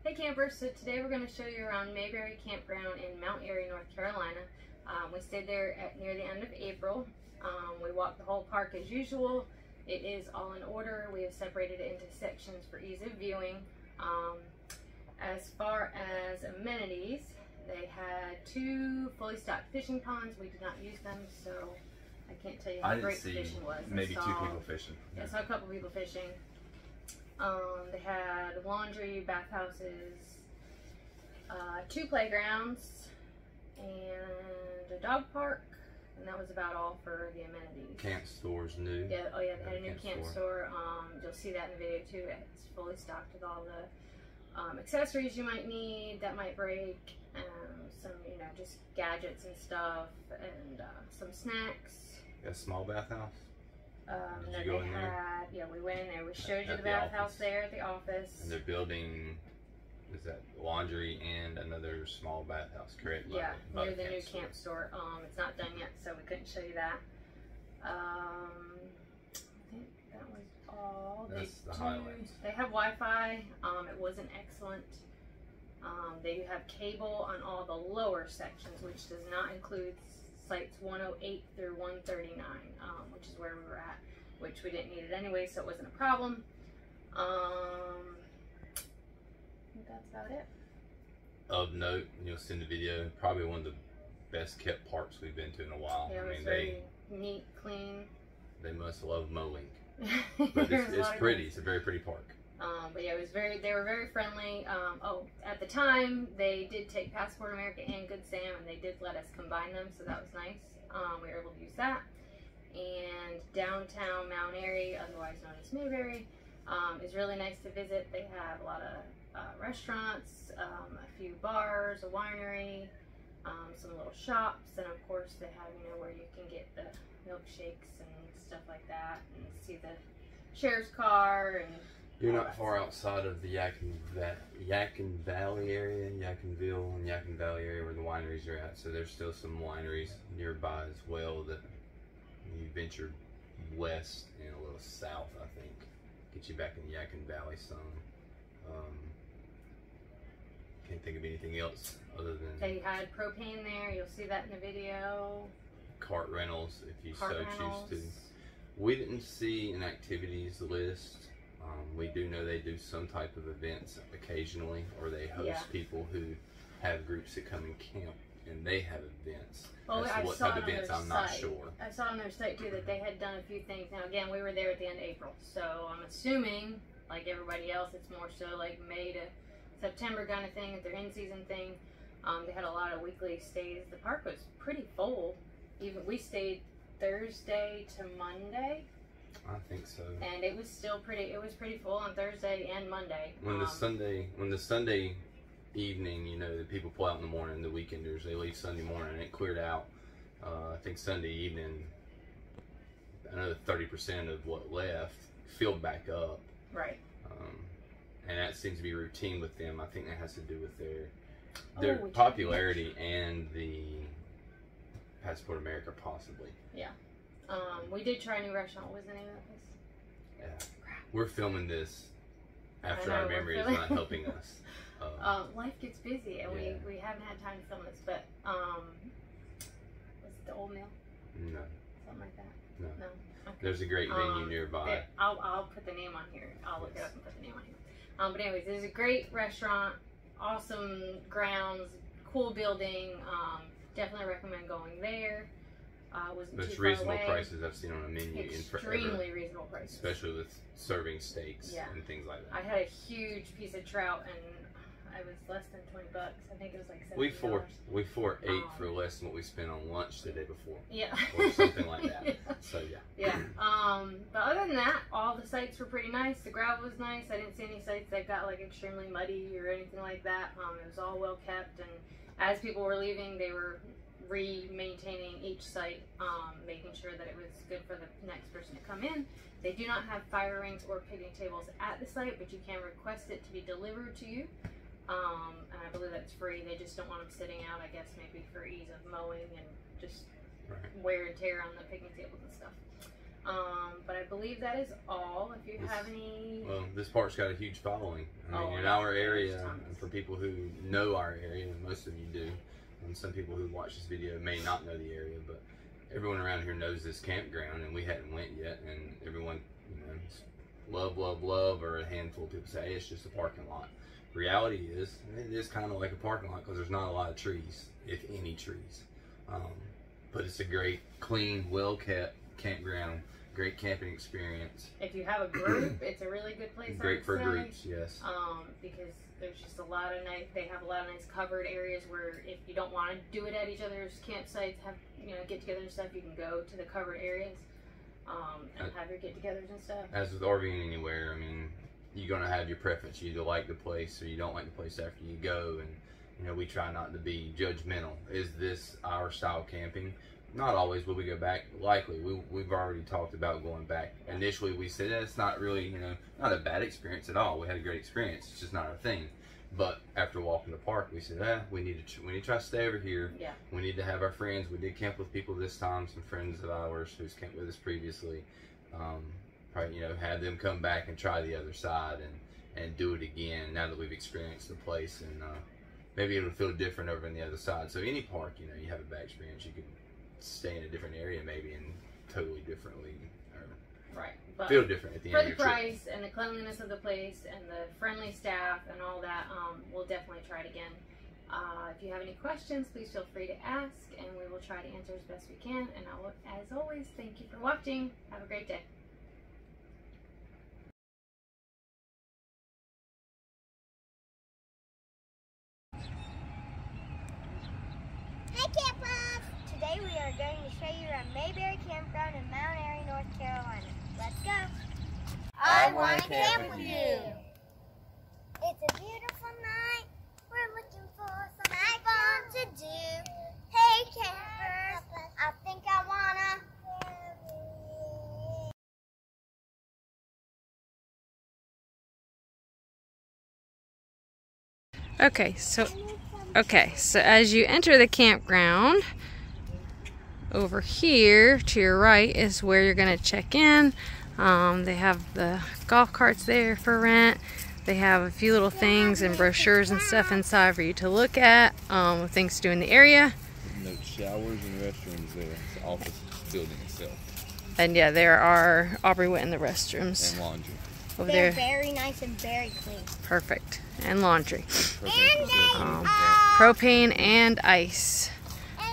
Hey campers, so today we're going to show you around Mayberry Campground in Mount Airy, North Carolina. We stayed there near the end of April. We walked the whole park as usual. It is all in order. We have separated it into sections for ease of viewing. As far as amenities, they had 2 fully stocked fishing ponds. We did not use them, so I can't tell you how great the fishing was. Maybe 2 people fishing. Yeah, I saw a couple people fishing. They had laundry, bathhouses, 2 playgrounds, and a dog park, and that was about all for the amenities. Camp store's new. Yeah, oh yeah, they had a new camp store. You'll see that in the video too. It's fully stocked with all the accessories you might need that might break, some, you know, just gadgets and stuff, and some snacks. A small bathhouse. Did you go in there? Yeah, we went in there. We showed you the bathhouse there at the office. And they're building, is that laundry and another small bathhouse, correct? Yeah, near the new camp store. It's not done yet, so we couldn't show you that. I think that was all. That's the highlights. They have Wi-Fi. It wasn't excellent. They have cable on all the lower sections, which does not include sites 108 through 139, which is where we were at, which we didn't need it anyway, so it wasn't a problem. I think that's about it. Of note, you'll see in the video, probably one of the best kept parks we've been to in a while. Yeah, it was very neat, clean. They must love mowing. But it's pretty. It's a very pretty park. But yeah, it was they were very friendly. At the time, they did take Passport America and Good Sam, and they did let us combine them, so that was nice. We were able to use that. And downtown Mount Airy, otherwise known as Mayberry, is really nice to visit. They have a lot of restaurants, a few bars, a winery, some little shops, and of course they have, you know, where you can get the milkshakes and stuff like that, and see the sheriff's car. And you're not far outside of the Yadkin Valley area, Yadkinville and Yadkin Valley area where the wineries are at. So there's still some wineries nearby as well that you venture west and a little south, I think. Get you back in Yadkin Valley some. Can't think of anything else other than... They had propane there. You'll see that in the video. Cart rentals, if you so choose to. We didn't see an activities list. We do know they do some type of events occasionally, or they host people who have groups that come and camp, and they have events. Well, As to what type of events, I'm not sure. I saw on their site too that they had done a few things. Now again, we were there at the end of April, so I'm assuming, like everybody else, it's more so like May to September kind of thing, their in-season thing. They had a lot of weekly stays. The park was pretty full. Even we stayed Thursday to Monday. I think so. And it was still pretty. It was pretty full on Thursday and Monday. When the Sunday evening, you know, the people pull out in the morning. The weekenders, they leave Sunday morning, and it cleared out. I think Sunday evening, another 30% of what left filled back up. Right. And that seems to be routine with them. I think that has to do with their popularity and the Passport America, possibly. Yeah. We did try a new restaurant. What was the name of that place? Yeah. We're filming this after our memory is not helping us. Life gets busy, and we haven't had time to film this, but was it the Old Mill? No. Something like that? No. No? Okay. There's a great venue nearby. I'll put the name on here. I'll look it up and put the name on here. But anyways, there's a great restaurant, awesome grounds, cool building. Definitely recommend going there. There's reasonable prices I've seen on a menu. Extremely reasonable prices. Especially with serving steaks and things like that. I had a huge piece of trout, and it was less than $20. I think it was like $70. We ate for less than what we spent on lunch the day before. Yeah. Or something like that. Yeah. So yeah. Yeah. But other than that, all the sites were pretty nice. The gravel was nice. I didn't see any sites that got like extremely muddy or anything like that. It was all well kept, and as people were leaving, they were re-maintaining each site, making sure that it was good for the next person to come in. They do not have fire rings or picnic tables at the site, but you can request it to be delivered to you. And I believe that's free. They just don't want them sitting out, I guess, maybe for ease of mowing and just wear and tear on the picnic tables and stuff. But I believe that is all. If you have any... Well, this park's got a huge following. I mean, in our area, and for people who know our area, and most of you do, and some people who watch this video may not know the area, but everyone around here knows this campground, and we hadn't went yet, and everyone, you know, love, or a handful of people say, hey, it's just a parking lot. Reality is, it is kind of like a parking lot because there's not a lot of trees, if any trees. But it's a great, clean, well-kept campground. Great camping experience. If you have a group, it's a really good place. Great for groups, yes. Because there's just a lot of nice. They have a lot of nice covered areas where if you don't want to do it at each other's campsites, have get together and stuff, you can go to the covered areas and have your get-togethers and stuff. As with RVing anywhere, I mean, you're gonna have your preference. You either like the place or you don't like the place after you go, and you know, we try not to be judgmental. Is this our style camping? Not always will we go back. Likely, we've already talked about going back. Initially, we said it's not really, you know, not a bad experience at all. We had a great experience. It's just not our thing. But after walking the park, we said, we need to try to stay over here. Yeah. We need to have our friends. We did camp with people this time, some friends of ours who's camped with us previously. Probably, you know, have them come back and try the other side and do it again now that we've experienced the place, and maybe it'll feel different over on the other side. So any park, you know, you have a bad experience, you can stay in a different area maybe and totally differently, or but feel different at the end of your trip. For the price and the cleanliness of the place and the friendly staff and all that, we'll definitely try it again. If you have any questions, please feel free to ask, and we will try to answer as best we can. And as always, thank you for watching. Have a great day. Hi, campers! Today we are going to show you around Mayberry Campground in Mount Airy, North Carolina. Let's go! I want to camp with you! It's a beautiful night. We're looking for something fun to do. Hey, campers! I think I wanna... Okay, so as you enter the campground, over here to your right is where you're going to check in. They have the golf carts there for rent. They have a few little things and brochures and stuff inside for you to look at, with things to do in the area. No showers and restrooms there. It's the office building itself. And yeah, there are, Aubrey went in the restrooms. And laundry. Over They're there. very nice and very clean. Perfect. And laundry. And propane and ice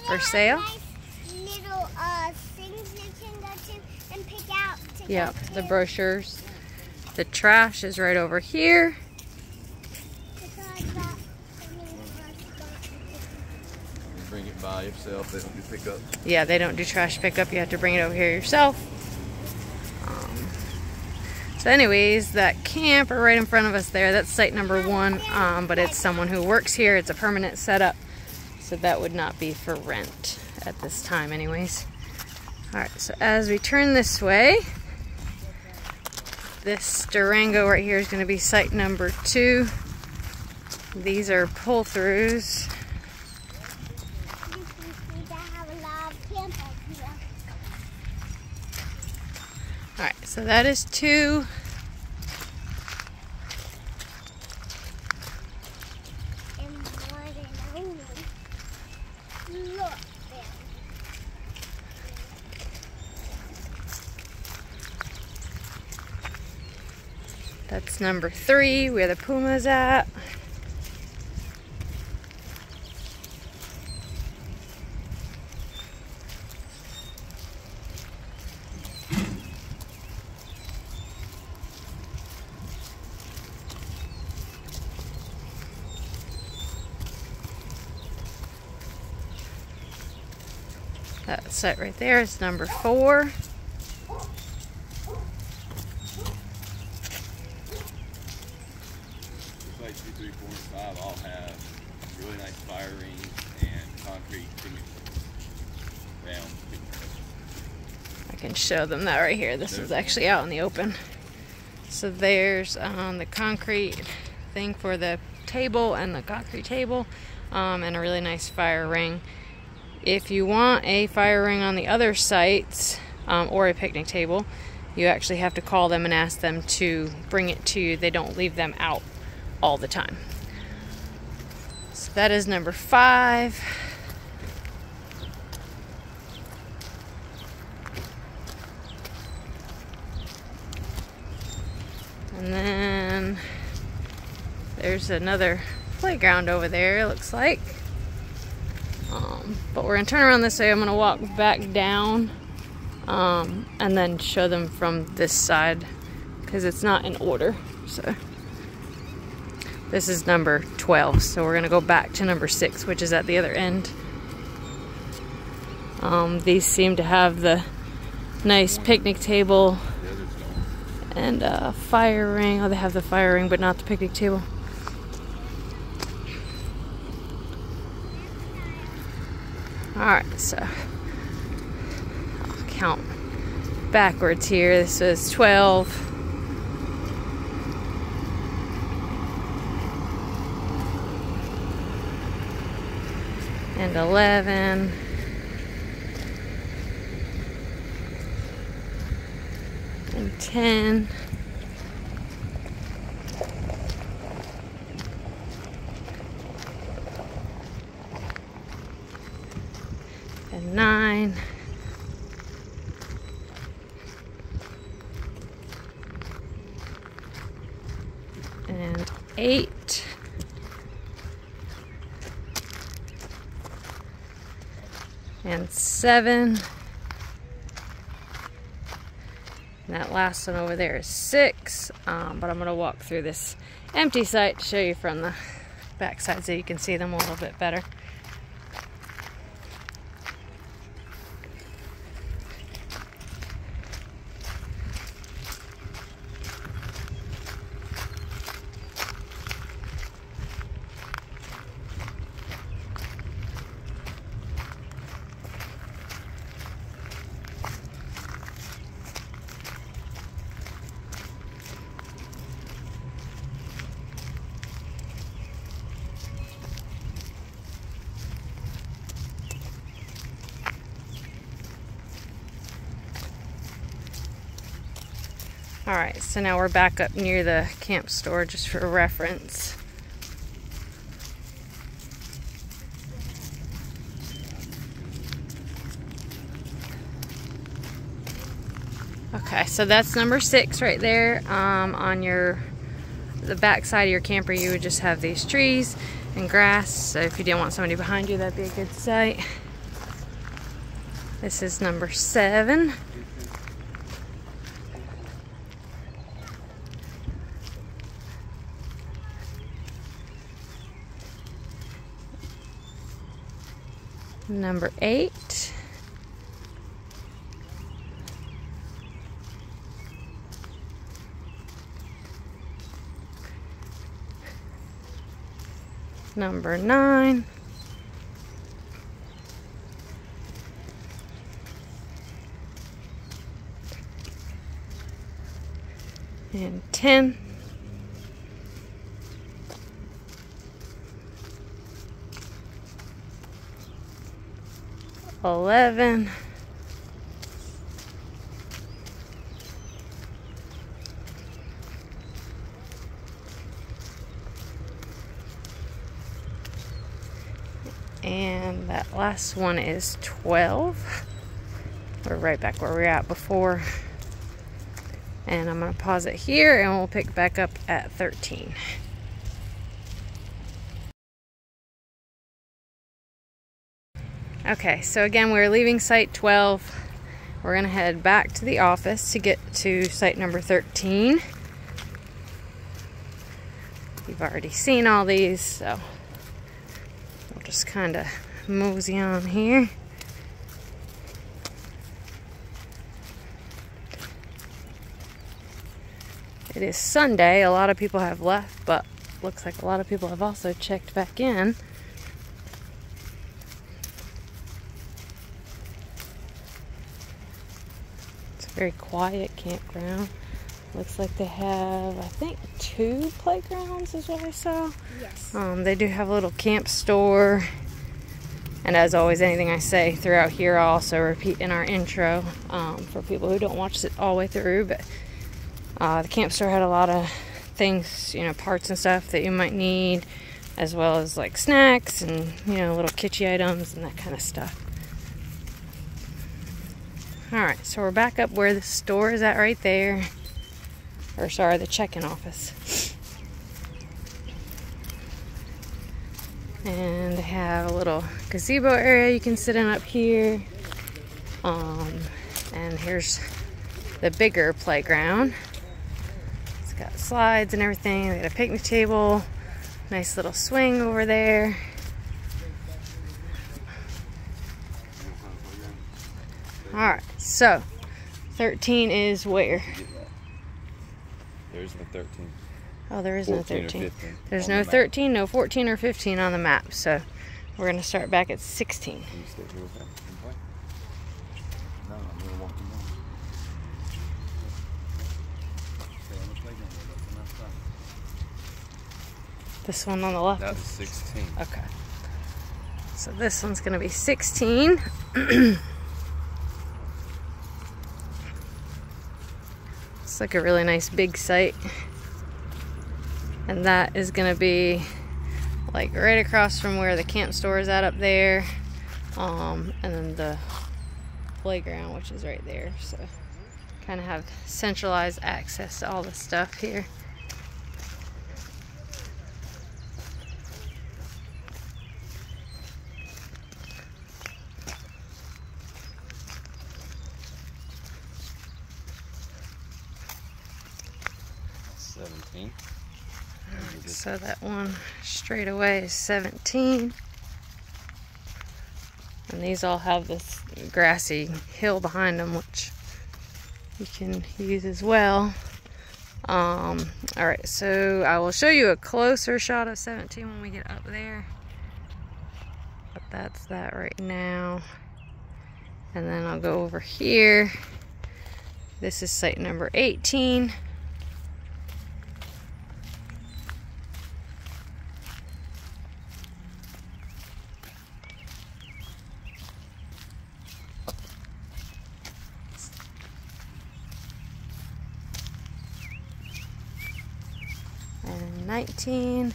for sale. Nice little things you can go to and pick out. Yep, the brochures. The trash is right over here. Bring it by yourself. They don't do pickup. Yeah, they don't do trash pickup. You have to bring it over here yourself. So anyways, that camp right in front of us there, that's site number 1, but it's someone who works here. It's a permanent setup, so that would not be for rent at this time anyways. Alright, so as we turn this way, this Durango right here is going to be site number 2. These are pull-throughs. Alright, so that is 2. That's number 3, where the Puma's at. That site right there is number 4. Site 2, 3, 4, and 5 all have really nice fire rings and concrete round. I can show them that right here. This is actually out in the open. So there's the concrete thing for the table and the concrete table, and a really nice fire ring. If you want a fire ring on the other sites, or a picnic table, you actually have to call them and ask them to bring it to you. They don't leave them out all the time. So that is number 5. And then there's another playground over there, it looks like. But we're gonna turn around this way. I'm gonna walk back down and then show them from this side because it's not in order. So this is number 12. So we're gonna go back to number 6, which is at the other end. These seem to have the nice picnic table and fire ring. Oh, they have the fire ring, but not the picnic table. Alright, so I'll count backwards here. This is 12. And 11. And 10. And 9. And 8. And 7. And that last one over there is 6. But I'm going to walk through this empty site to show you from the back side so you can see them a little bit better. Alright, so now we're back up near the camp store just for reference. Okay, so that's number 6 right there. On the back side of your camper, you would just have these trees and grass. So if you didn't want somebody behind you, that'd be a good site. This is number 7. Number 8. Number 9. And 10. 11. And that last one is 12. We're right back where we were at before. And I'm going to pause it here and we'll pick back up at 13. Okay, so again, we're leaving site 12. We're going to head back to the office to get to site number 13. You've already seen all these, so we'll just kind of mosey on here. It is Sunday. A lot of people have left, but looks like a lot of people have also checked back in. Very quiet campground. Looks like they have, I think, 2 playgrounds is what I saw. Yes. They do have a little camp store And as always, anything I say throughout here, I'll also repeat in our intro for people who don't watch it all the way through. But the camp store had a lot of things, you know, parts and stuff that you might need, as well as like snacks and, you know, little kitschy items and that kind of stuff. Alright, so we're back up where the store is at right there. Or sorry, the check-in office. And they have a little gazebo area you can sit in up here. And here's the bigger playground. It's got slides and everything. They got a picnic table. Nice little swing over there. Alright, so 13 is where? There's no 13. Oh, there is no 13. There's no the 13, no 14 or 15 on the map. So we're going to start back at 16. Can you stay here with that and play? No, I'm going to walk you down. Stay on the playground. That's enough time. This one on the left? That's 16. Okay. So this one's going to be 16. It's like a really nice big site. And that is going to be like right across from where the camp store is at up there. And then the playground, which is right there. So kind of have centralized access to all the stuff here. So that one straight away is 17. And these all have this grassy hill behind them, which you can use as well. Alright, so I will show you a closer shot of 17 when we get up there. But that's that right now. And then I'll go over here. This is site number 18. And 19.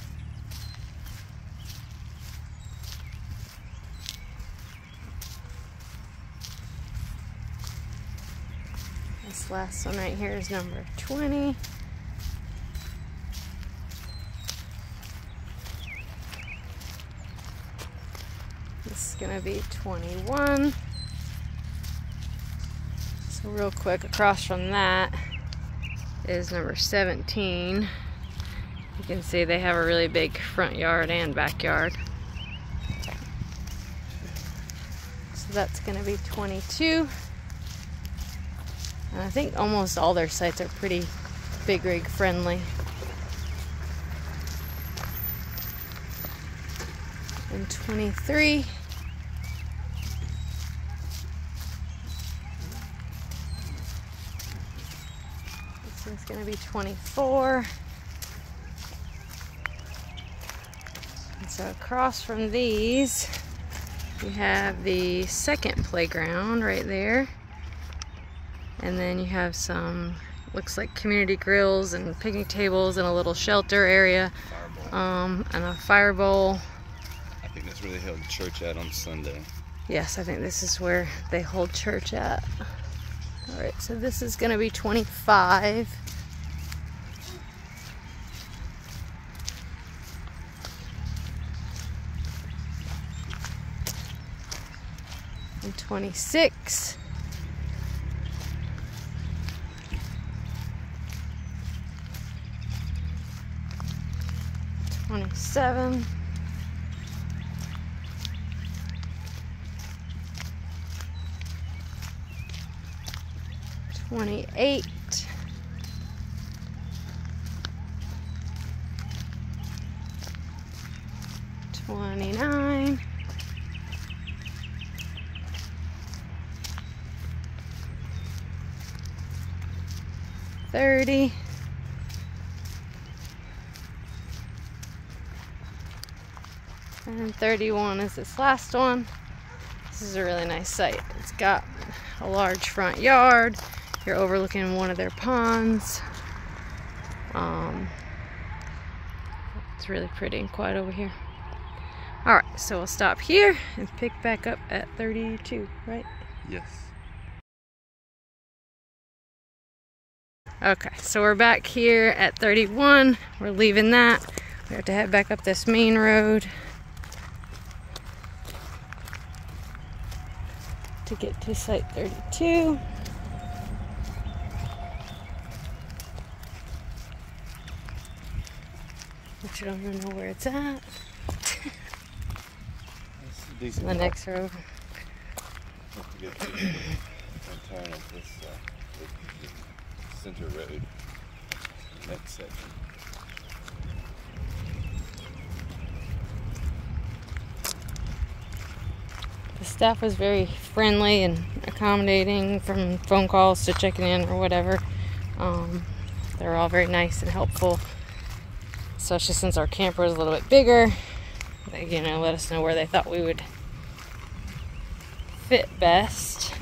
This last one right here is number 20. This is gonna be 21. So real quick, across from that is number 17. You can see they have a really big front yard and backyard. So that's going to be 22. And I think almost all their sites are pretty big rig friendly. And 23. This one's going to be 24. So across from these, you have the second playground right there. And then you have some, looks like community grills and picnic tables and a little shelter area. And a fire bowl. I think that's where they held church at on Sunday. Yes, I think this is where they hold church at. Alright, so this is going to be 25. And 26. 27. 28. 29. 30. And 31 is this last one. This is a really nice site. It's got a large front yard. You're overlooking one of their ponds. It's really pretty and quiet over here. Alright, so we'll stop here and pick back up at 32, right? Yes. Okay, so we're back here at 31. We're leaving that. We have to head back up this main road to get to site 32. Which I don't even know where it's at. The next road. Have to get to and turn at this center road. Next section. The staff was very friendly and accommodating, from phone calls to checking in or whatever. They were all very nice and helpful, especially since our camper was a little bit bigger. They, you know, let us know where they thought we would fit best.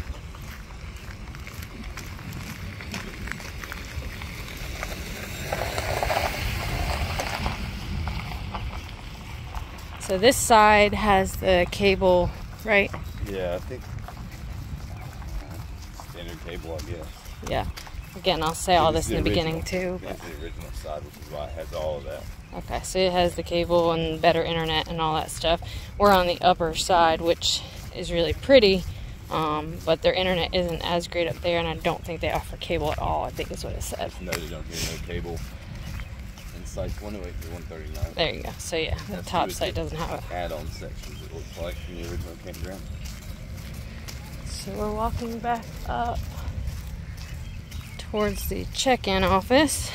So this side has the cable, right? Yeah, I think standard cable, I guess. Yeah. Again, I'll say all this in the beginning too. That's the original side, which is why it has all of that. Okay, so it has the cable and better internet and all that stuff. We're on the upper side, which is really pretty, but their internet isn't as great up there, and I don't think they offer cable at all, I think is what it said. No, they don't get no cable. And sites 108 to 139. There you go. So yeah, the top site doesn't have it. Add-on sections, it looks like, from the original campground. So we're walking back up towards the check-in office.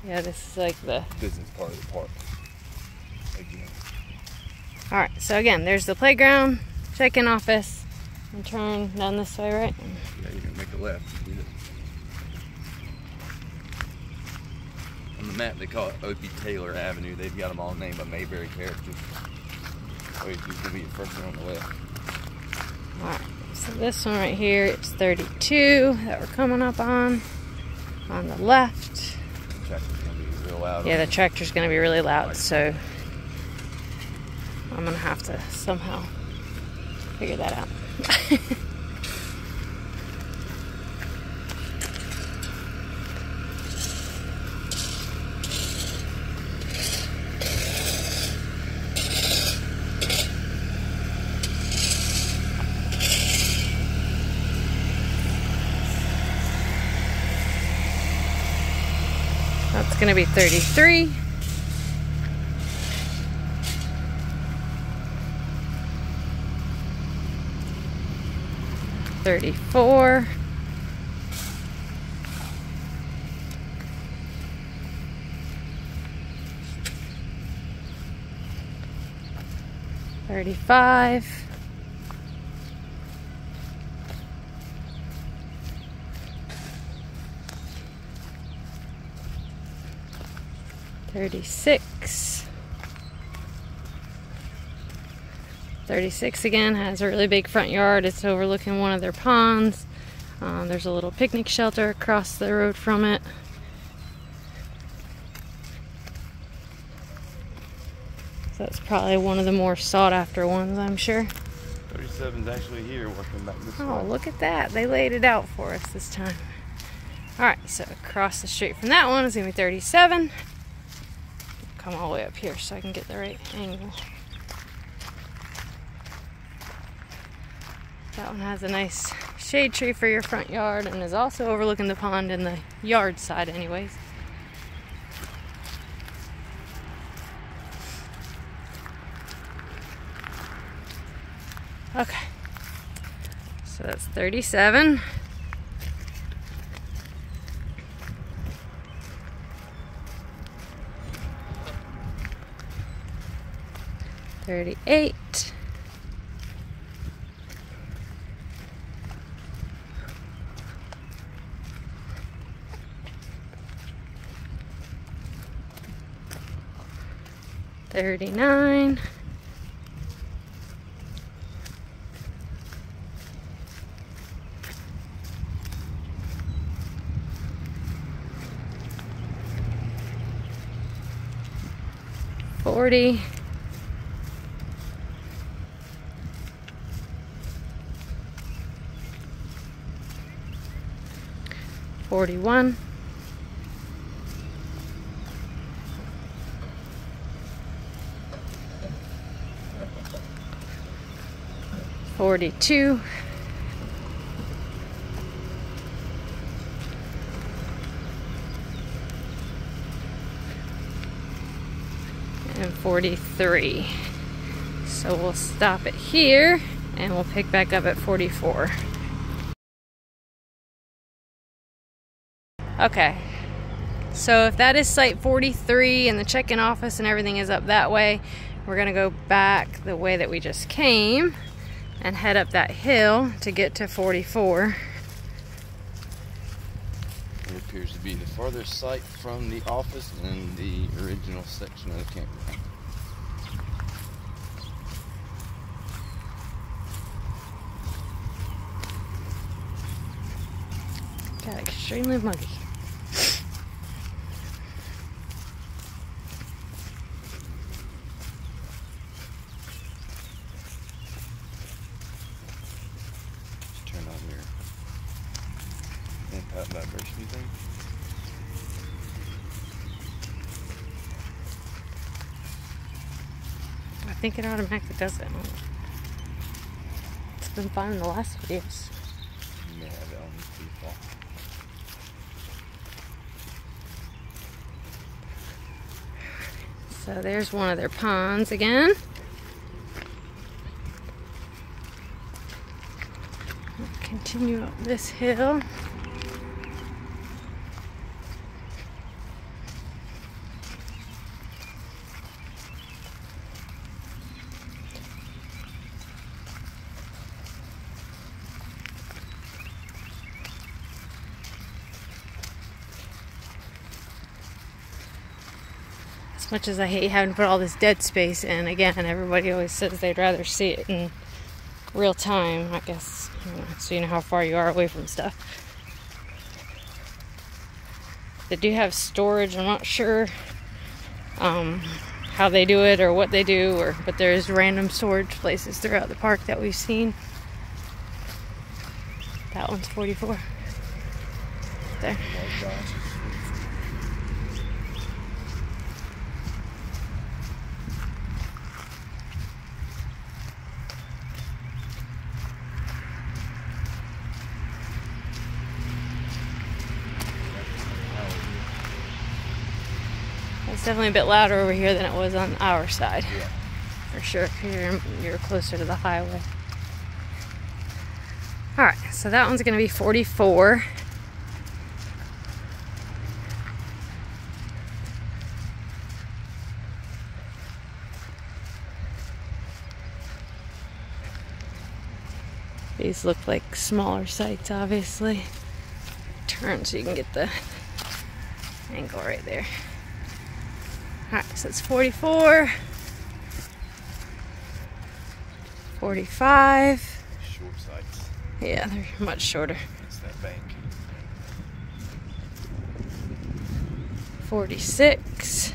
Yeah, this is like the business part of the park. Again. Alright, so again, there's the playground, check-in office, and turn down this way, right? Yeah, you're gonna make a left. On the map, they call it Opie Taylor Avenue. They've got them all named by Mayberry characters. Wait, it's gonna be the first one on the left. Alright, so this one right here, it's 32 that we're coming up on the left. Yeah, the tractor's going to be really loud, so I'm going to have to somehow figure that out. That's going to be 33. $34. $35. $36. 36 again has a really big front yard. It's overlooking one of their ponds. There's a little picnic shelter across the road from it. So that's probably one of the more sought after ones, I'm sure. 37's actually here working back this way. Oh, look at that. They laid it out for us this time. Alright, so across the street from that one is going to be 37. Come all the way up here so I can get the right angle. That one has a nice shade tree for your front yard and is also overlooking the pond in the yard side anyways. Okay, so that's 37. 38. 39. 40. 41. 42. 43. So we'll stop it here and we'll pick back up at 44. Okay, so if that is site 43 and the check-in office and everything is up that way, we're gonna go back the way that we just came and head up that hill to get to 44. It appears to be the farthest site from the office and the original section of the campground. Got extremely muggy. Turn on your impact vibration thing. I think it automatically does it. It's been fine in the last videos. You may have it on default. So there's one of their ponds again. Continue up this hill. As much as I hate having to put all this dead space in, again, everybody always says they'd rather see it in real time, I guess, so you know how far you are away from stuff. They do have storage. I'm not sure how they do it or what they do, but there's random storage places throughout the park that we've seen. That one's 44. There. It's definitely a bit louder over here than it was on our side. Yeah. For sure, you're closer to the highway. Alright, so that one's going to be 44. These look like smaller sites, obviously. Turn so you can get the angle right there. Alright, so it's 44, 45. Short sites. Yeah, they're much shorter. It's that bank. 46.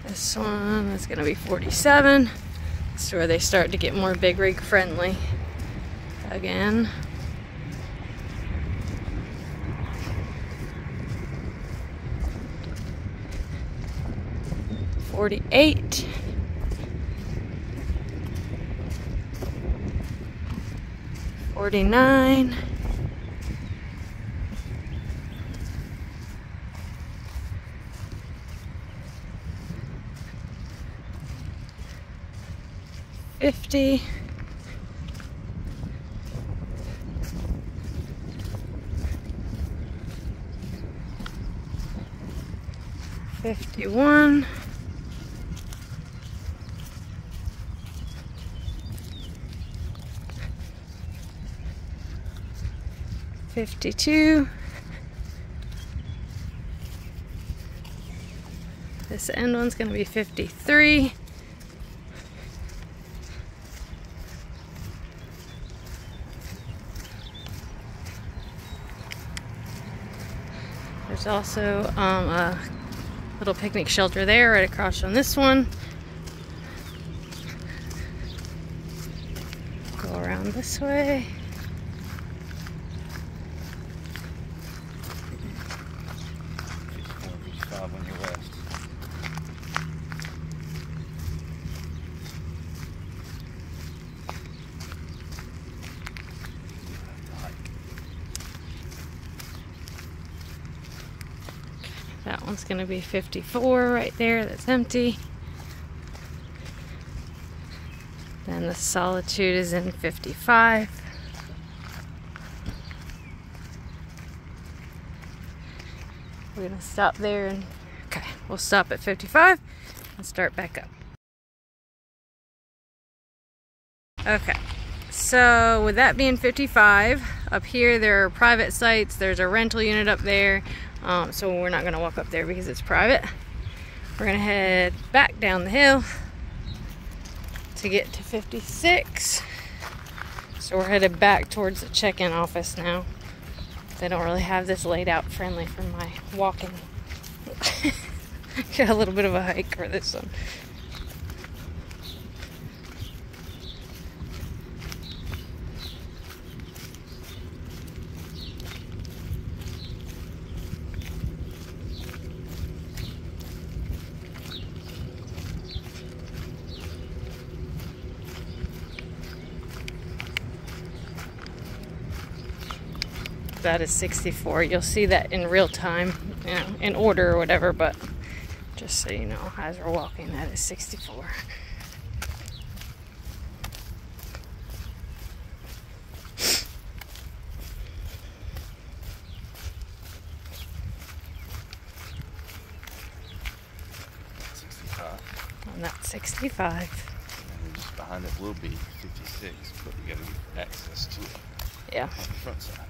This one is going to be 47. This is where they start to get more big rig friendly again. 48. 49. 50. 51. 52. This end one's going to be 53. There's also a little picnic shelter there right across from this one. Go around this way. On your west. That one's going to be 54 right there. That's empty. Then the Solitude is in 55. We're going to stop there and okay, we'll stop at 55 and start back up. Okay, so with that being 55, up here there are private sites. There's a rental unit up there, so we're not going to walk up there because it's private. We're going to head back down the hill to get to 56. So we're headed back towards the check-in office now. They don't really have this laid out friendly for my walking. Got a little bit of a hike for this one. That is 64. You'll see that in real time, you know, in order or whatever, but just so you know, as we're walking, that is 64. And that's 65. And just behind it will be 56, but we gotta get access to it. Yeah. On the front side.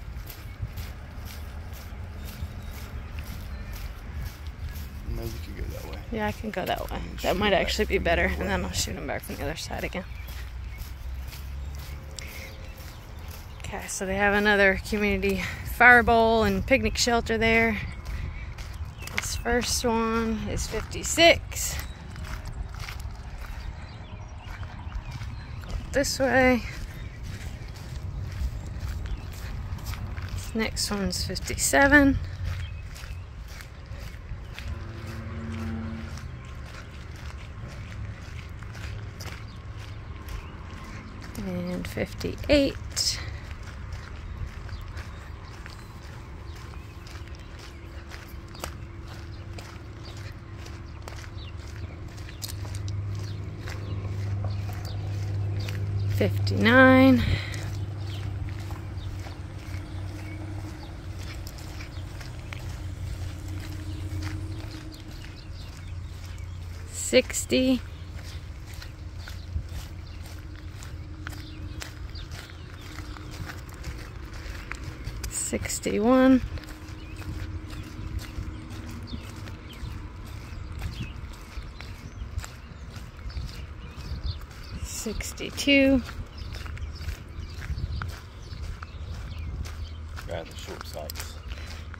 Maybe you could go that way. Yeah, I can go that way. That might actually be better, and then I'll shoot them back from the other side again. Okay, so they have another community fire bowl and picnic shelter there. This first one is 56. Go this way. This next one's 57. And 58. $59. $60. $61. $62. Rather short sights.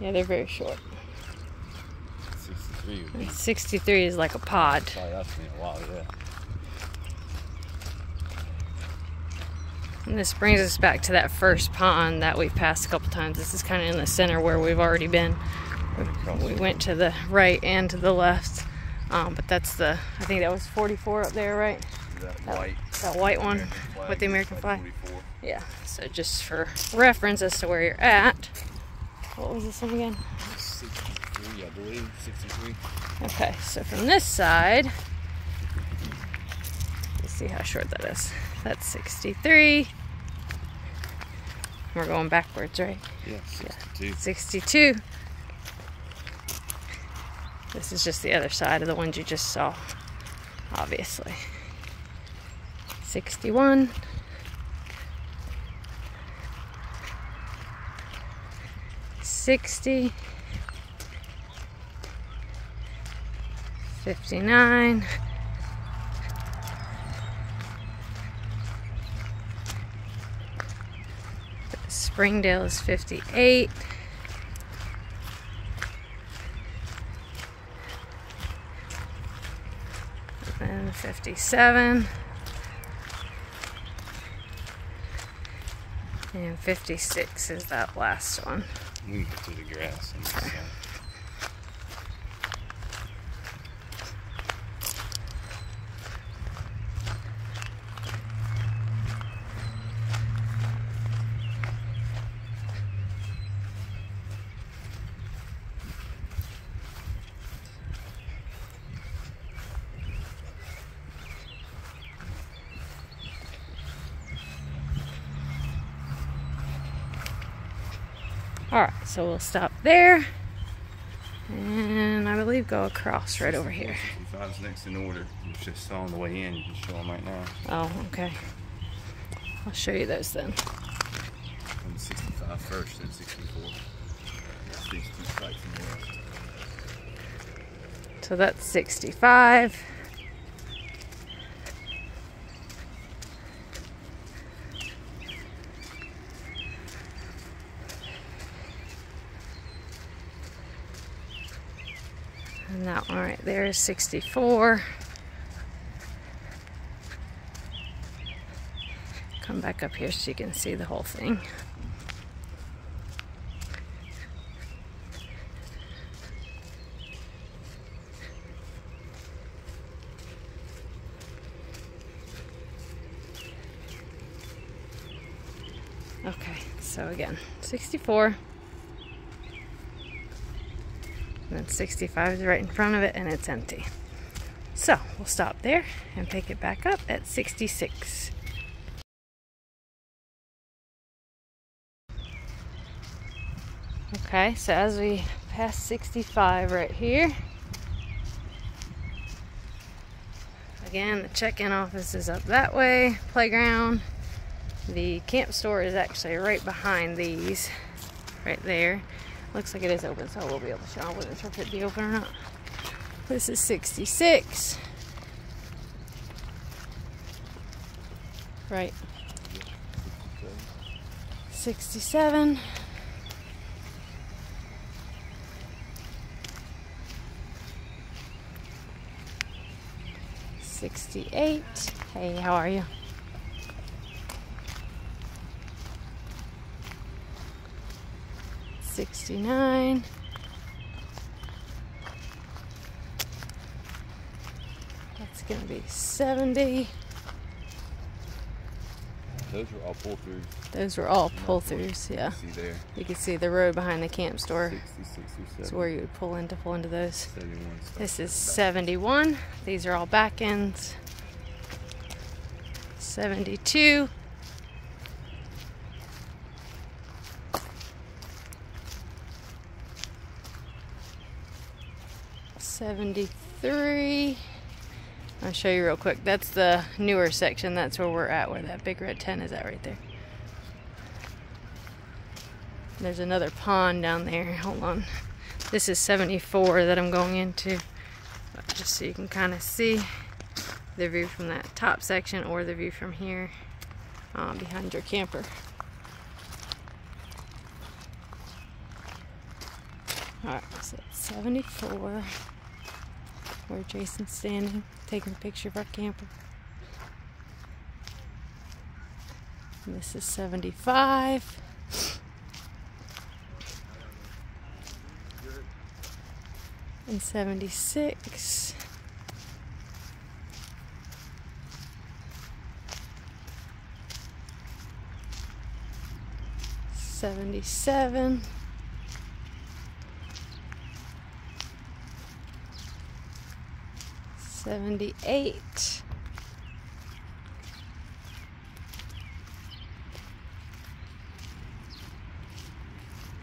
Yeah, they're very short. 63 would be. 63 is like a pod. Sorry, that's been a while, yeah. And this brings us back to that first pond that we've passed a couple times. This is kind of in the center where we've already been. We went to the right and to the left. But that's the, I think that was 44 up there, right? That white one with the American flag. 44. Yeah, so just for reference as to where you're at. What was this one again? 63, I believe. 63. Okay, so from this side, let's see how short that is. That's 63. We're going backwards, right? Yeah, 62. Yeah, 62. This is just the other side of the ones you just saw, obviously. 61. 60, 59, Springdale is 58, and 57, and 56 is that last one. We can get through the grass and stuff. Alright, so we'll stop there, and I believe go across right over here. 65 is next in order. It's just on the way in. You can show them right now. Oh, okay. I'll show you those then. And 65 first, then 64. These two strikes in the left. So that's 65. And that one right there is 64. Come back up here so you can see the whole thing. Okay, so again, 64. And then 65 is right in front of it, and it's empty. So we'll stop there and pick it back up at 66. Okay, so as we pass 65 right here, again, the check-in office is up that way, playground. The camp store is actually right behind these, right there. Looks like it is open, so we'll be able to show. I wasn't sure if it'd be open or not. This is 66. Right. 67. 68. Hey, how are you? 69. That's gonna be 70. Those were all pull-throughs. Those were all pull-throughs, yeah. See there. You can see the road behind the camp store. 60, 67. That's where you would pull into those. 71. This is 71. These are all back ends. 72. 73. I'll show you real quick. That's the newer section. That's where we're at, where that big red tent is at right there. There's another pond down there. Hold on. This is 74 that I'm going into. Just so you can kind of see the view from that top section or the view from here behind your camper. Alright, so it's 74. Where Jason's standing, taking a picture of our camper. And this is 75. And 76. 77. 78.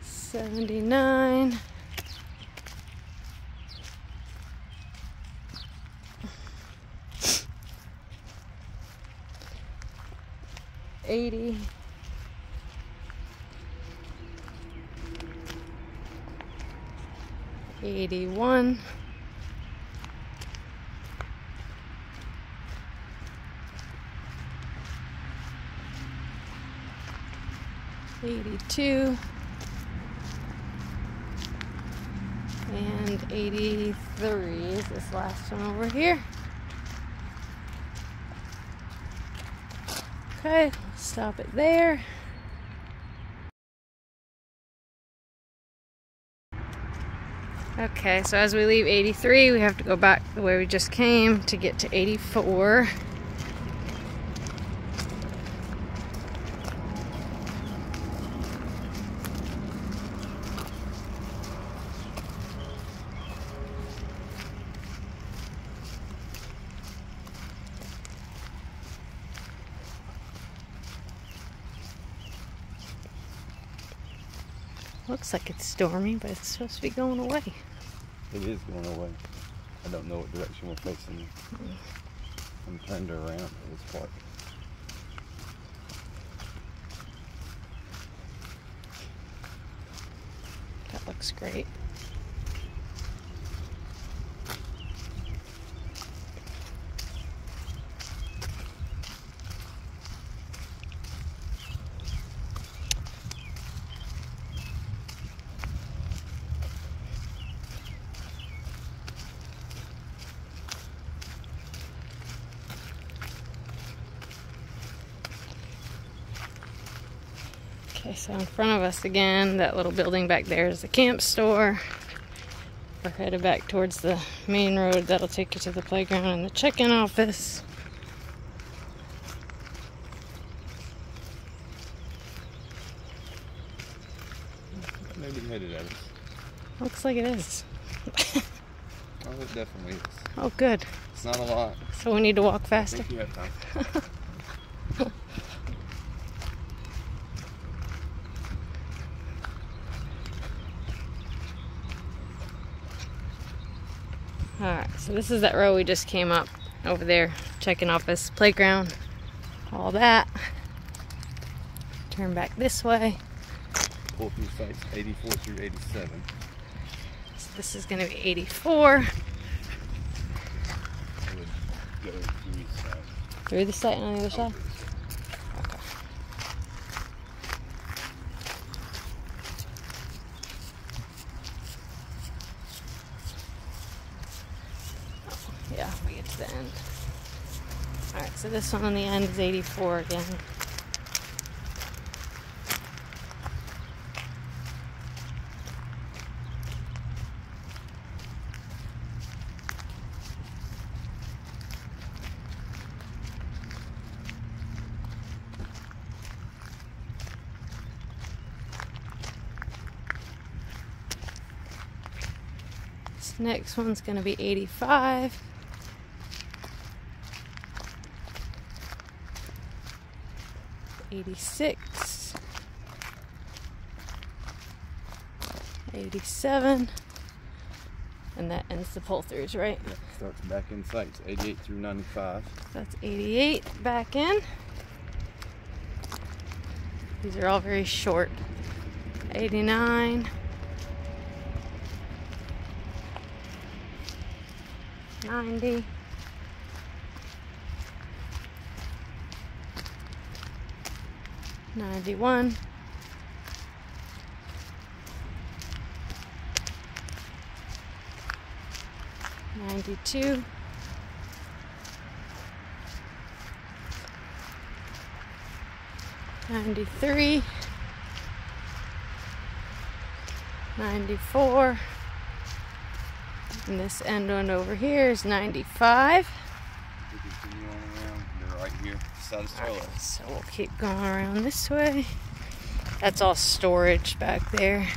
79. 80. 81. 82 and 83 is this last one over here. Okay, stop it there. Okay, so as we leave 83, we have to go back the way we just came to get to 84. Looks like it's stormy, but it's supposed to be going away. It is going away. I don't know what direction we're facing. I'm turned around at this point. That looks great. Okay, so in front of us again, that little building back there is the camp store. We're headed back towards the main road that'll take you to the playground and the check-in office. Maybe headed at us. Looks like it is. Oh, it definitely is. Oh, good. It's not a lot. So we need to walk I faster. think you have time. Alright, so this is that row we just came up over there, check-in office, playground, all that. Turn back this way. Pull through sites 84 through 87. So this is going to be 84. I would go through the site. Through the site and on the other side? Okay. Yeah, we get to the end. Alright, so this one on the end is 84 again. This next one's going to be 85. 86, 87, and that ends the pull-throughs, right? Yep. Starts back in sites 88 through 95. That's 88 back in. These are all very short. 89, 90, 91, 92, 93, 94, and this end one over here is 95. We continue on around. They're right here. Side of Alright, so we'll keep going around this way. That's all storage back there.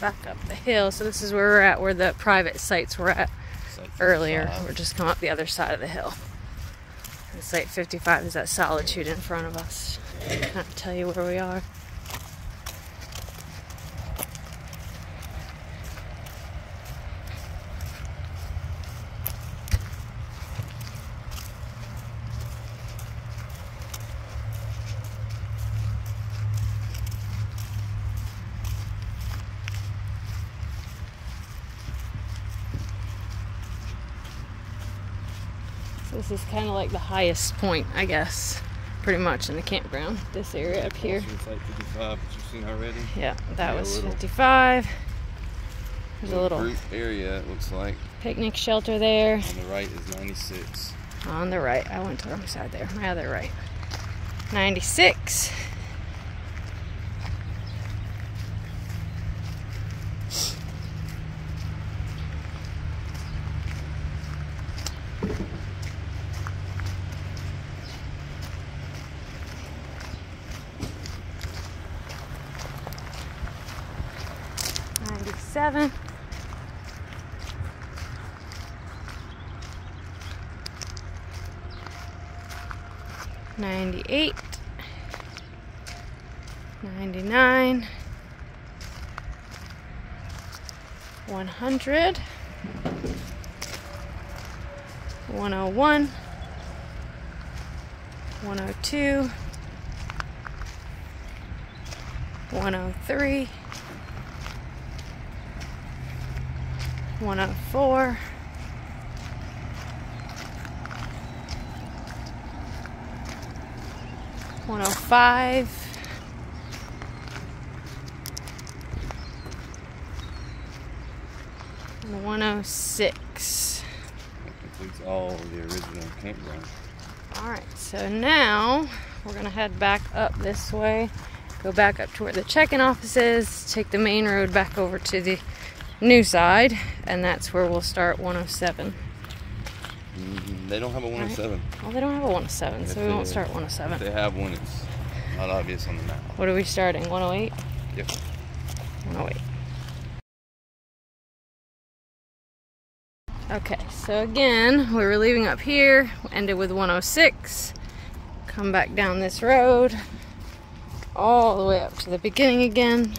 Back up the hill. So this is where we're at, where the private sites were at earlier. We're just coming up the other side of the hill. And site 55 is that solitude in front of us. Kind of tell you where we are. This is kind of like the highest point, I guess, pretty much in the campground. This area up here. It's like 55, which you've seen already. Yeah, that was 55. There's a little group area, it looks like. Picnic shelter there. On the right is 96. On the right. I went to the wrong side there. My other right. 96. Seven. 98. 99. 100. 101. 102. 103. 104. 105. 106. That completes all of the original campground. Alright, so now we're going to head back up this way. Go back up to where the check-in office is. Take the main road back over to the new side, and that's where we'll start 107. They don't have a 107. Right. Well, they don't have a 107, so we won't start 107. If they have one, it's not obvious on the map. What are we starting? 108? Yep. 108. Okay, so again, we were leaving up here, ended with 106. Come back down this road, all the way up to the beginning again.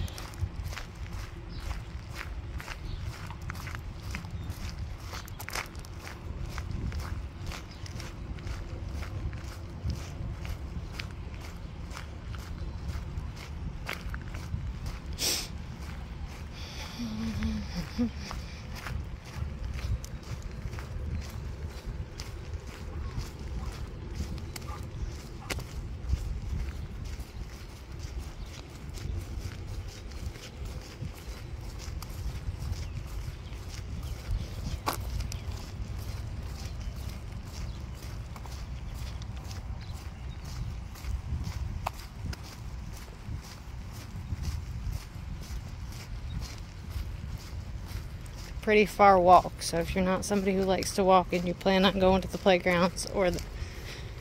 Pretty far walk, so if you're not somebody who likes to walk and you plan on going to the playgrounds or the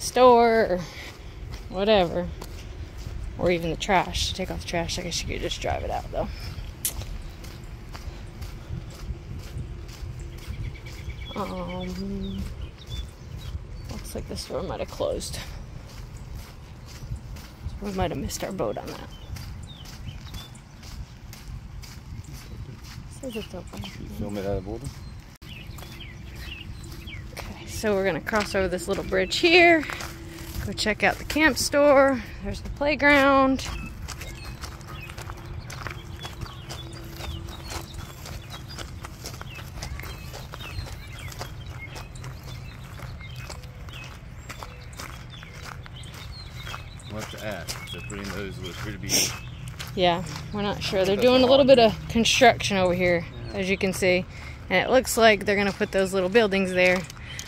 store or whatever, or even the trash, to take off the trash, I guess you could just drive it out though. Looks like this door might have closed. We might have missed our boat on that. Says it's open. You film it out of order? Okay, so we're gonna cross over this little bridge here, go check out the camp store. There's the playground. We'll have to ask. They're putting those with free to be. Yeah, we're not sure. They're doing a little bit of construction over here, as you can see. And it looks like they're going to put those little buildings there.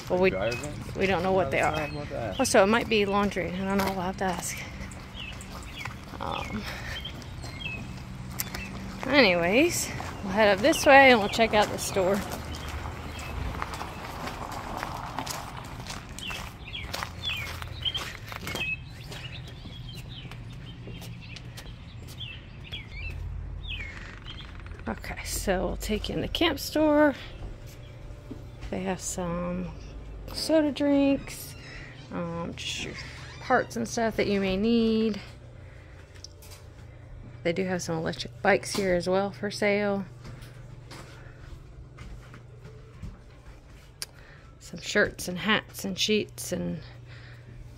But we don't know what they are. Oh, so it might be laundry. I don't know. We'll have to ask. Anyways, we'll head up this way and we'll check out the store. Okay, so we'll take you in the camp store. They have some soda drinks, just your parts and stuff that you may need. They do have some electric bikes here as well for sale. Some shirts and hats and sheets and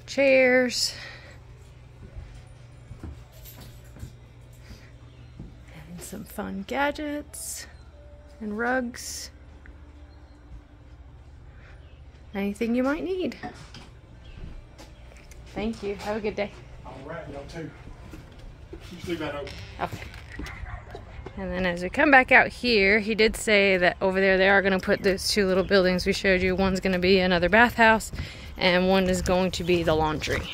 chairs. Some fun gadgets and rugs. anything you might need. Thank you. Have a good day. All right, y'all too. Just leave that open. Okay. And then as we come back out here, he did say that over there they are going to put those two little buildings we showed you. One's going to be another bathhouse, and one is going to be the laundry.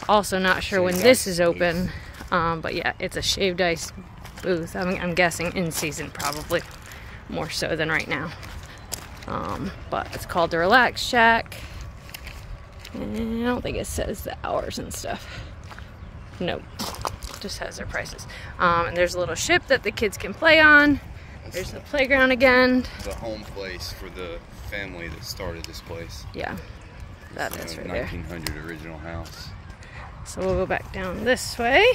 Also not sure when this is open, but yeah, it's a shaved ice booth. I'm guessing in season, probably more so than right now. But it's called the Relax Shack. And I don't think it says the hours and stuff. Nope. Just has their prices. And there's a little ship that the kids can play on. There's the playground again. The home place for the family that started this place. Yeah, that is right there. 1900 original house. So we'll go back down this way,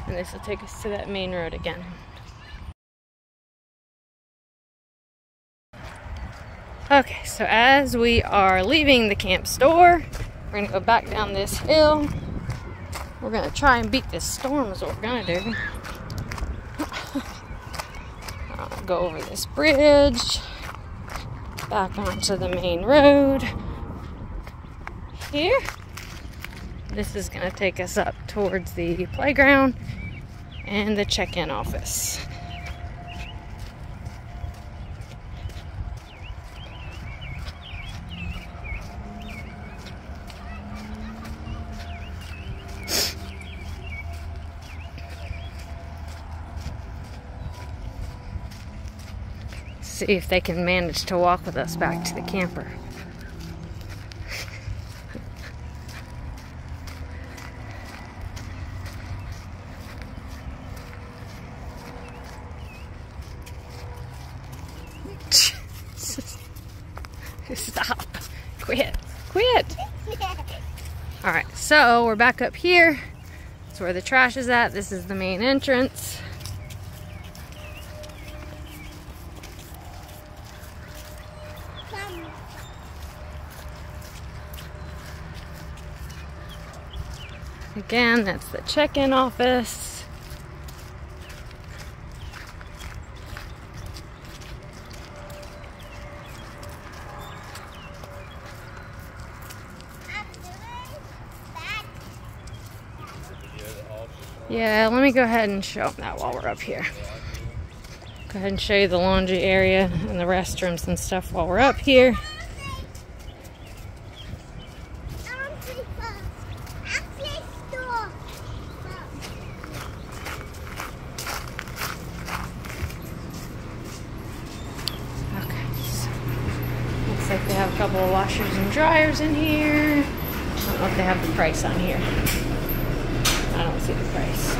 and this will take us to that main road again. Okay, so as we are leaving the camp store, we're gonna go back down this hill. We're gonna try and beat this storm is what we're gonna do. Go over this bridge, back onto the main road here. This is gonna take us up towards the playground and the check-in office. See if they can manage to walk with us back to the camper. Stop. Quit. Alright, so we're back up here. That's where the trash is at. This is the main entrance. Again, that's the check-in office. Yeah, let me go ahead and show them that while we're up here. Go ahead and show you the laundry area and the restrooms and stuff while we're up here. Looks like they have a couple of washers and dryers in here. I don't know if they have the price on here. I don't see the price.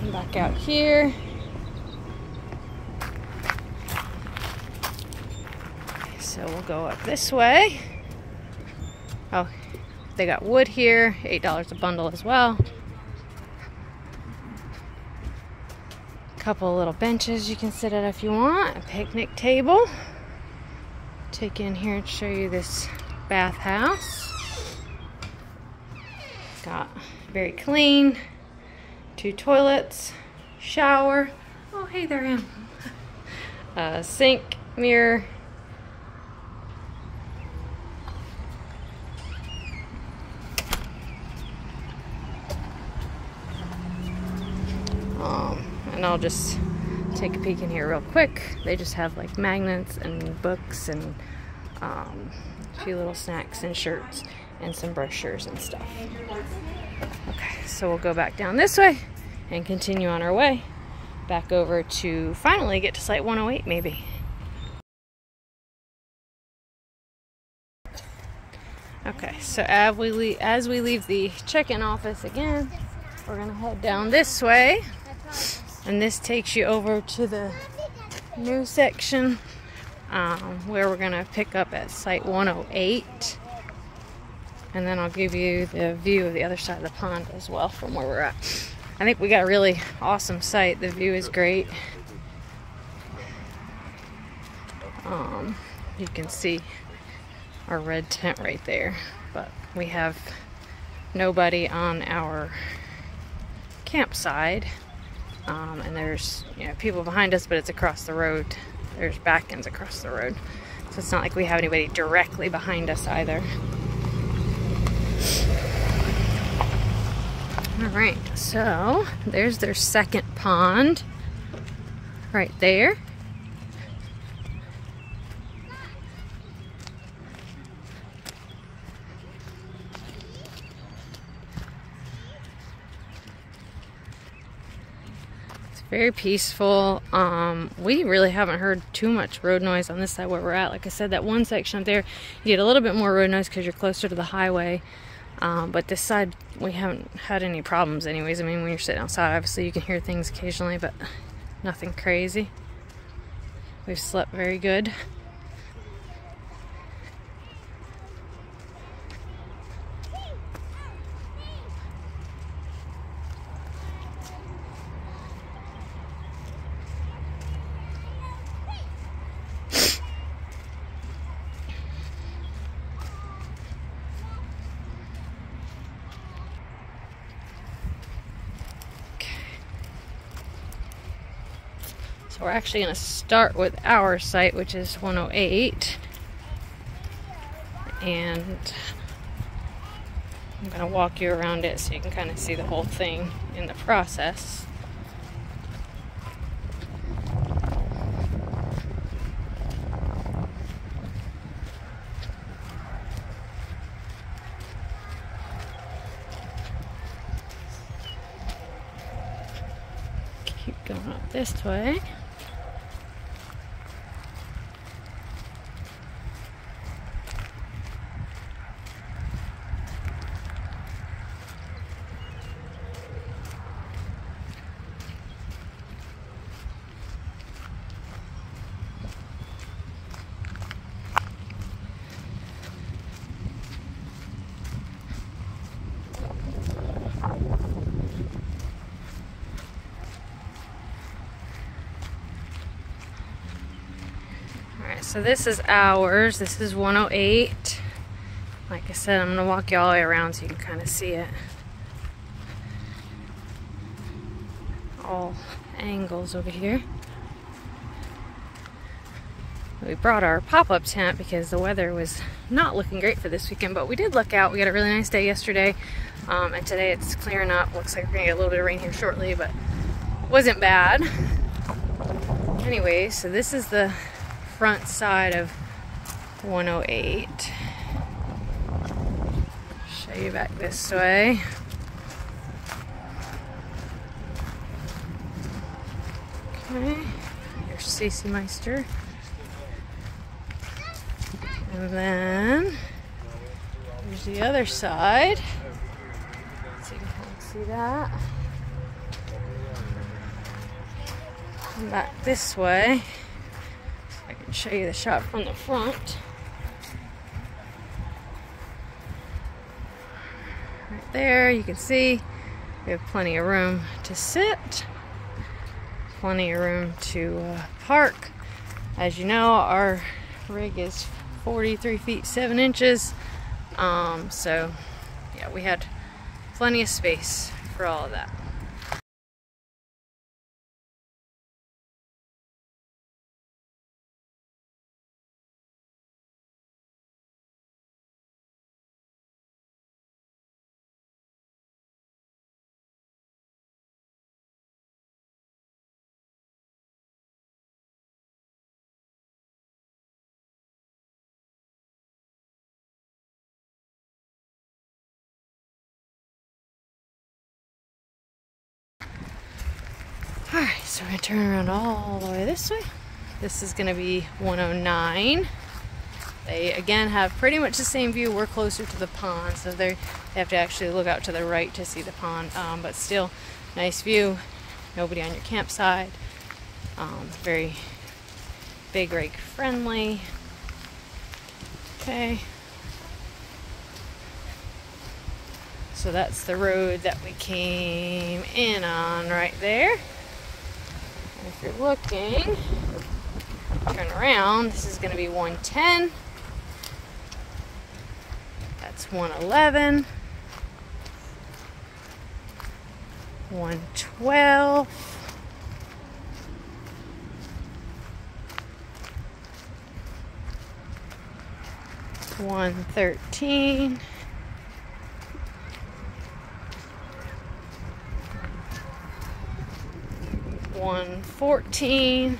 Come back out here. So we'll go up this way. Oh, they got wood here, $8 a bundle as well. Couple of little benches you can sit at if you want. A picnic table. Take you in here and show you this bathhouse. Got very clean. 2 toilets, shower. Oh, hey there, Em. Sink, mirror. And I'll just take a peek in here real quick. They just have like magnets and books and a few little snacks and shirts and some brochures and stuff. Okay, so we'll go back down this way and continue on our way back over to finally get to Site 108 maybe. Okay, so as we leave the check-in office again, we're gonna head down this way. And this takes you over to the new section where we're going to pick up at Site 108. And then I'll give you the view of the other side of the pond as well from where we're at. I think we got a really awesome site. The view is great. You can see our red tent right there. But we have nobody on our campsite. And there's, you know, people behind us, but it's across the road. There's back ends across the road. So it's not like we have anybody directly behind us either. All right, so there's their second pond right there. Very peaceful. We really haven't heard too much road noise on this side where we're at. Like I said, that one section up there, you get a little bit more road noise because you're closer to the highway. But this side, we haven't had any problems anyways. I mean, when you're sitting outside, obviously you can hear things occasionally, but nothing crazy. We've slept very good. So we're actually going to start with our site, which is 108. And I'm going to walk you around it so you can kind of see the whole thing in the process. Keep going up this way. So this is ours. This is 108. Like I said, I'm going to walk you all the way around so you can kind of see it. All angles over here. We brought our pop-up tent because the weather was not looking great for this weekend, but we did look out. We had a really nice day yesterday, and today it's clearing up. Looks like we're going to get a little bit of rain here shortly, but it wasn't bad. Anyway, so this is the front side of 108. Show you back this way. Okay, here's Stacy Meister. And then here's the other side. So you can kind of see that. Come back this way. I can show you the shot from the front. Right there, you can see we have plenty of room to sit, plenty of room to park. As you know, our rig is 43 feet 7 inches, so yeah, we had plenty of space for all of that. Alright, so we're going to turn around all the way this way. This is going to be 109. They, again, have pretty much the same view. We're closer to the pond, so they have to actually look out to the right to see the pond. But still, nice view. Nobody on your campsite. Very big rake friendly. Okay. So that's the road that we came in on right there. And if you're looking, turn around, this is going to be 110. That's 111. 112. 113. 114.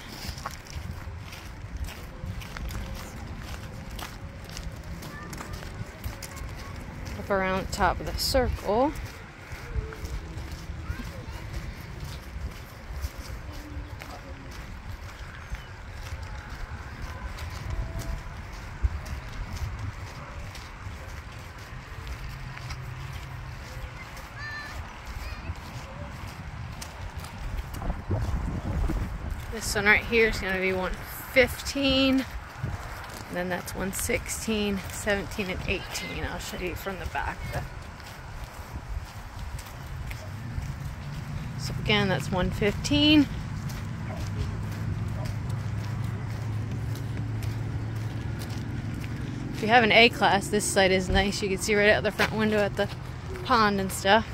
Up around the top of the circle. This one right here is going to be 115, and then that's 116, 17, and 18. I'll show you from the back. So again, that's 115. If you have an A class, this site is nice. You can see right out the front window at the pond and stuff.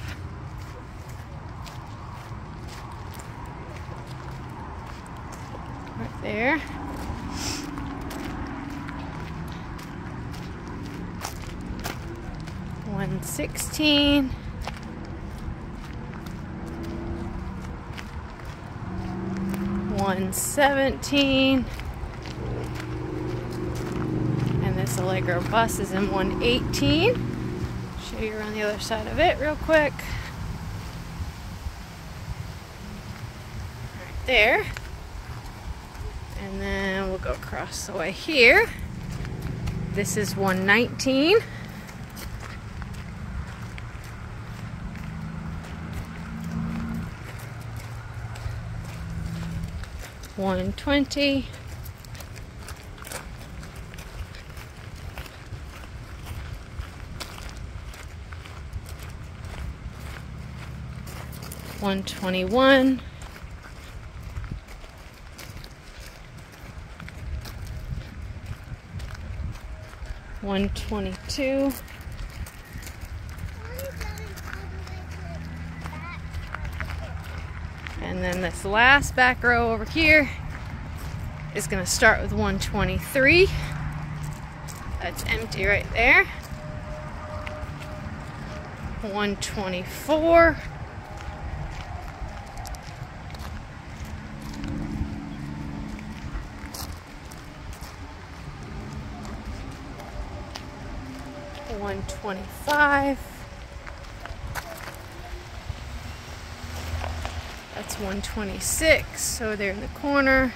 Right there. $116. $117. And this Allegro bus is in 118. Show you around the other side of it real quick. Right there. And then we'll go across the way here. This is 119. $120. $121. $122. And then this last back row over here is going to start with 123. That's empty right there. 124. $125. That's 126, so they're in the corner.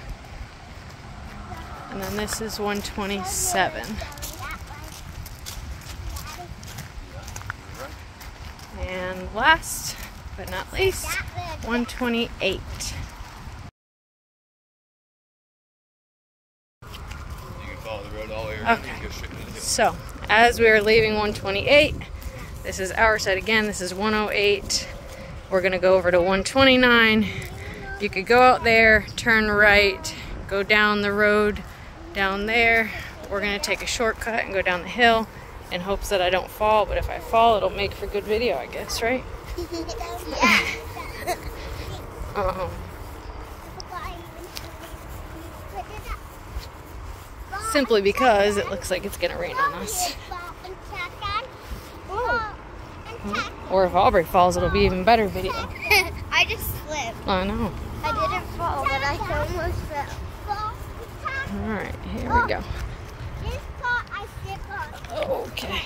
And then this is 127. And last but not least, 128. Okay, so as we are leaving 128, this is our side again. This is 108. We're gonna go over to 129. You could go out there, turn right, go down the road down there. We're gonna take a shortcut and go down the hill in hopes that I don't fall, but if I fall, it'll make for good video, I guess, right? Simply because it looks like it's gonna rain on us. Or if Aubrey falls, it'll be even better video. I just slipped. I know. I didn't fall, but I almost fell. Alright, here we go. Okay.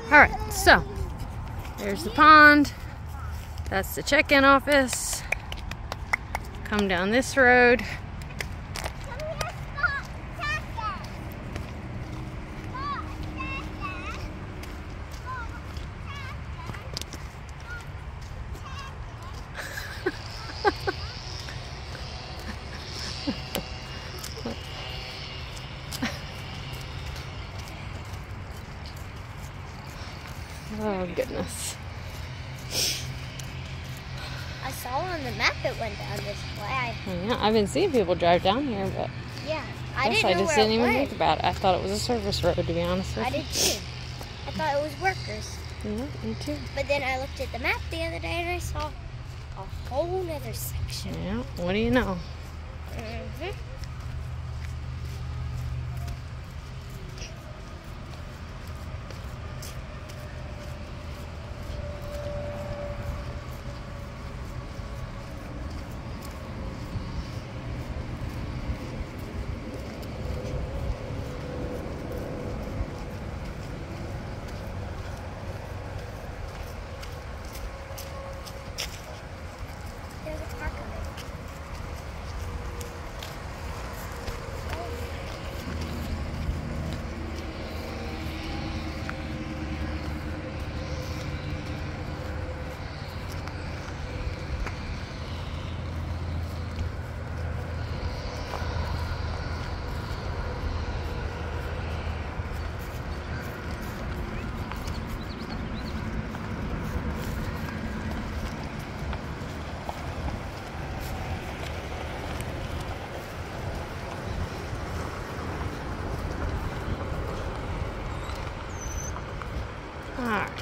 Alright, so there's the pond. That's the check-in office. Come down this road. Oh goodness. I saw on the map it went down this way. Yeah, I've been seeing people drive down here, but yeah, I just didn't even think about it. I thought it was a service road, to be honest with you. I did too. I thought it was workers. Yeah, me too. But then I looked at the map the other day and I saw a whole other section. Yeah, what do you know?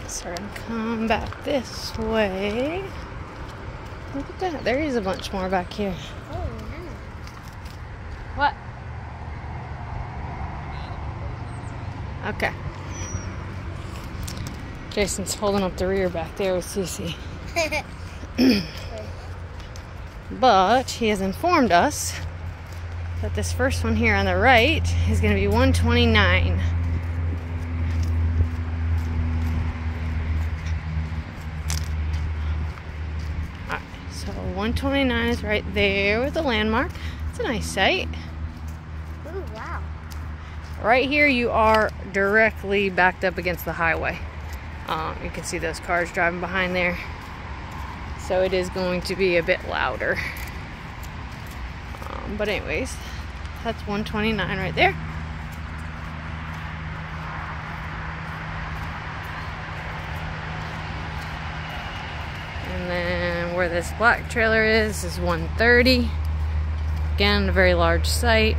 So we're gonna come back this way. Look at that. There is a bunch more back here. Oh, no. What? Okay. Jason's holding up the rear back there with Cece. But he has informed us that this first one here on the right is going to be 129. Alright, so 129 is right there with the landmark. It's a nice site. Ooh, wow. Right here you are directly backed up against the highway. You can see those cars driving behind there. So it is going to be a bit louder. But anyways, that's 129 right there. And then where this black trailer is 130. Again, a very large site.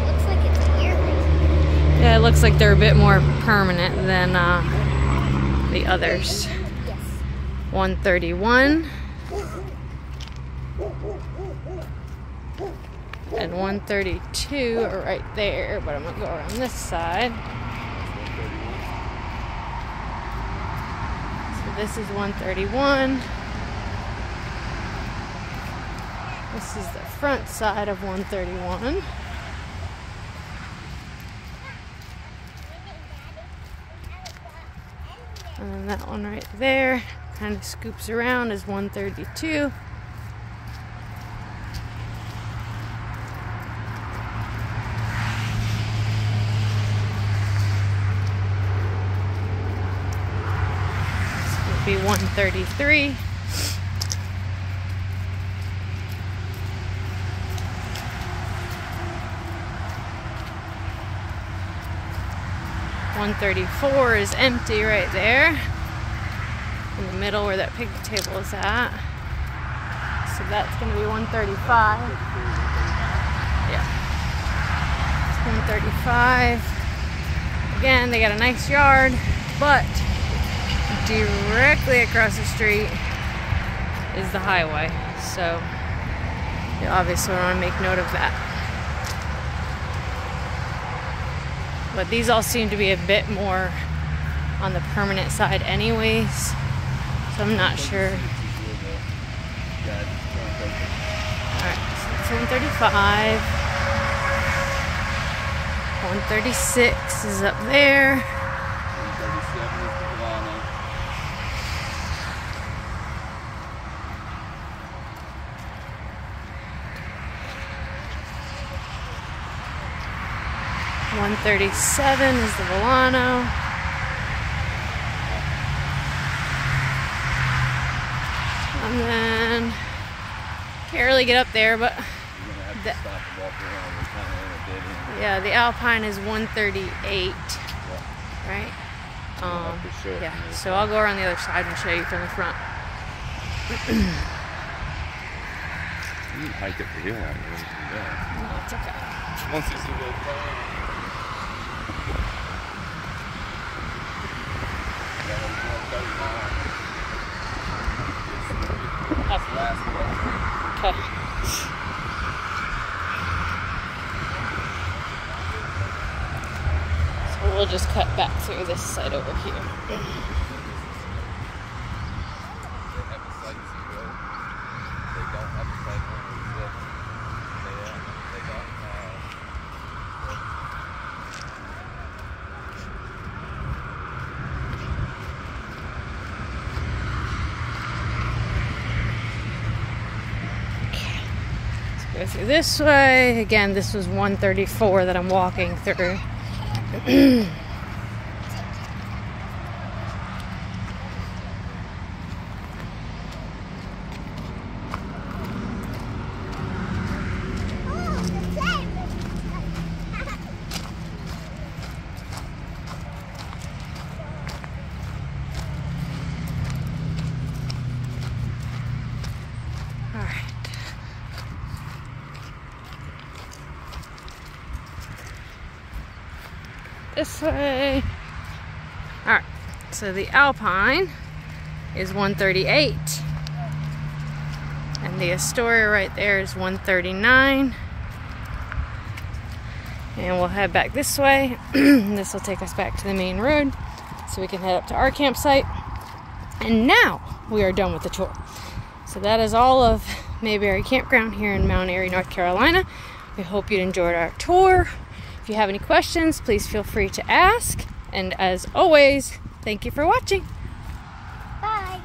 Looks like it's Airy. Yeah, it looks like they're a bit more permanent than the others. Yes. 131. And 132 are right there, but I'm gonna go around this side. So this is 131. This is the front side of 131. And then that one right there kind of scoops around is 132. This would be 133. $134 is empty right there in the middle where that picnic table is at. So that's going to be 135. Yeah, it's 135. Again, they got a nice yard, but directly across the street is the highway. So you obviously want to make note of that. But these all seem to be a bit more on the permanent side anyways, so I'm not sure. Alright, so it's 135. 136 is up there. 137 is the Volano. 137 is the Volano. And then can't really get up there, but yeah, the Alpine is 138, right? Yeah, so I'll go around the other side and show you from the front. You can hike up the hill out there. No, it's okay. Once you see the Okay. So we'll just cut back through this side over here. Go through this way. Again, this was 134 that I'm walking through. This way. So the Alpine is $138. And the Astoria right there is $139. And we'll head back this way. This will take us back to the main road so we can head up to our campsite. And now we are done with the tour. So that is all of Mayberry Campground here in Mount Airy, North Carolina. We hope you enjoyed our tour. If you have any questions, please feel free to ask. And as always, thank you for watching. Bye.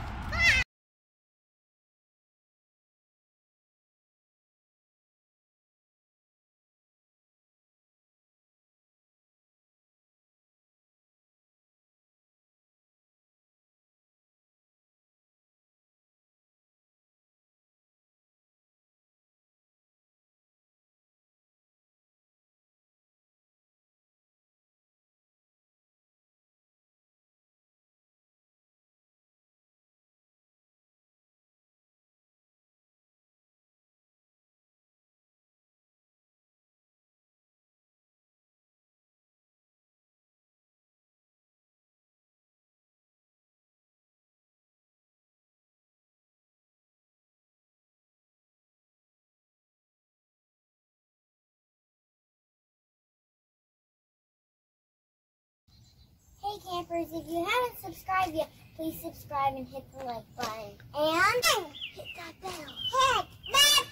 Hey campers, if you haven't subscribed yet, please subscribe and hit the like button. And hit that bell. Hit that